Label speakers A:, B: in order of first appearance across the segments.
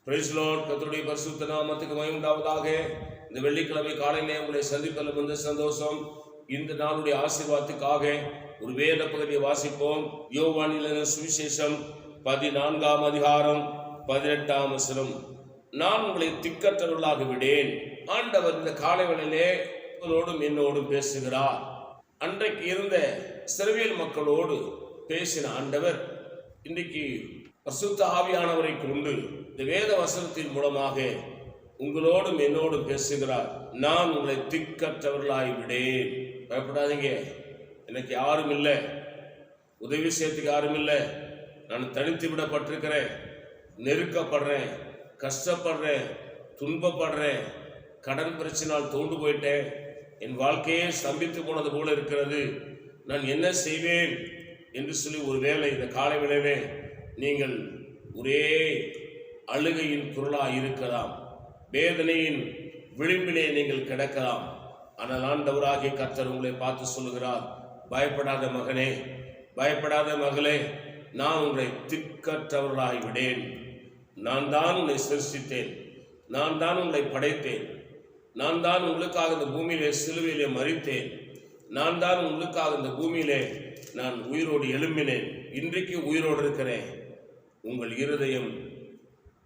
A: Price Lord. கர்த்தருடைய பரிசுத்த நாமத்துக்கு மகிமை உண்டாவதாக. இந்த வெள்ளிக்கிழமை காலையிலே உங்களை சந்திப்பதில் வந்து சந்தோஷம். இந்த நாளுடைய ஆசீர்வாதத்துக்காக ஒரு வேத பகுதியை வாசிப்போம். யோவானின் சுவிசேஷம் 14ஆம் அதிகாரம் 18ஆம் வசனம். நான் உங்களை திக்கற்றவர்களாக விடேன். ஆண்டவர் இந்த காலை வேளையிலே உங்களோடும் என்னோடும் பேசுகிறார். அன்றைக்கு இருந்த இஸ்ரவேல் மக்களோடு பேசின ஆண்டவர் இன்றைக்கு பரிசுத்த ஆவியானவரை கொண்டு இந்த வேத வசனத்தின் மூலமாக உங்களோடும் என்னோடும் பேசுகிறார். நான் உங்களை திக்கற்றவர்களாய் விடேன். பயப்படாதீங்க, எனக்கு யாரும் இல்லை, உதவி செய்யறதுக்கு யாரும் இல்லை, நான் தனித்து விடப்பட்டிருக்கிறேன், நெருக்கப்படுறேன், கஷ்டப்படுறேன், துன்பப்படுறேன், கடன் பிரச்சனால் தோண்டு போயிட்டேன், என் வாழ்க்கையே ஸ்தம்பித்து போனது போல இருக்கிறது, நான் என்ன செய்வேன் என்று சொல்லி ஒருவேளை இந்த காலை வேளையிலே நீங்கள் ஒரே அழுகையின் குரலாக இருக்கலாம், வேதனையின் விளிம்பிலே நீங்கள் கிடக்கலாம். ஆனால் ஆண்டவராகிய கர்த்தர் உங்களை பார்த்து சொல்லுகிறார், பயப்படாத மகனே, பயப்படாத மகளே, நான் உங்களை திக்கற்றவர்களாகி விடேன். நான் தான் உங்களை சிருஷ்டித்தேன், நான் தான் உங்களை படைத்தேன், நான் தான் உங்களுக்காக இந்த பூமியிலே சிலுவையிலே மரித்தேன், நான் தான் உங்களுக்காக இந்த பூமியிலே நான் உயிரோடு எழும்பினேன், இன்றைக்கு உயிரோடு இருக்கிறேன். உங்கள் இருதயம்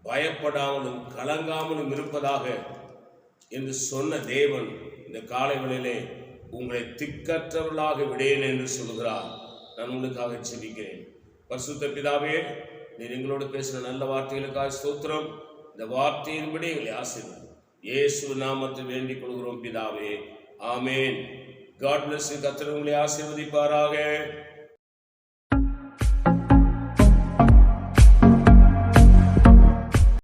A: பயப்படாமலும் கலங்காமலும் இருப்பதாக என்று சொன்ன தேவன் இந்த காலை வேளையிலே உங்களை திக்கற்றவர்களாக விடேன் என்று சொல்கிறார். நான் உங்களுக்காக செபிக்கிறேன். பரிசுத்த பிதாவே, நீர் எங்களோடு பேசின நல்ல வார்த்தைகளுக்காக ஸ்தோத்திரம். இந்த வார்த்தையின்படி எங்களை ஆசீர்வதியும். இயேசு நாமத்தில் வேண்டிக் கொள்கிறோம் பிதாவே, ஆமேன். God bless you. கர்த்தர் உங்களை ஆசீர்வதிப்பாராக.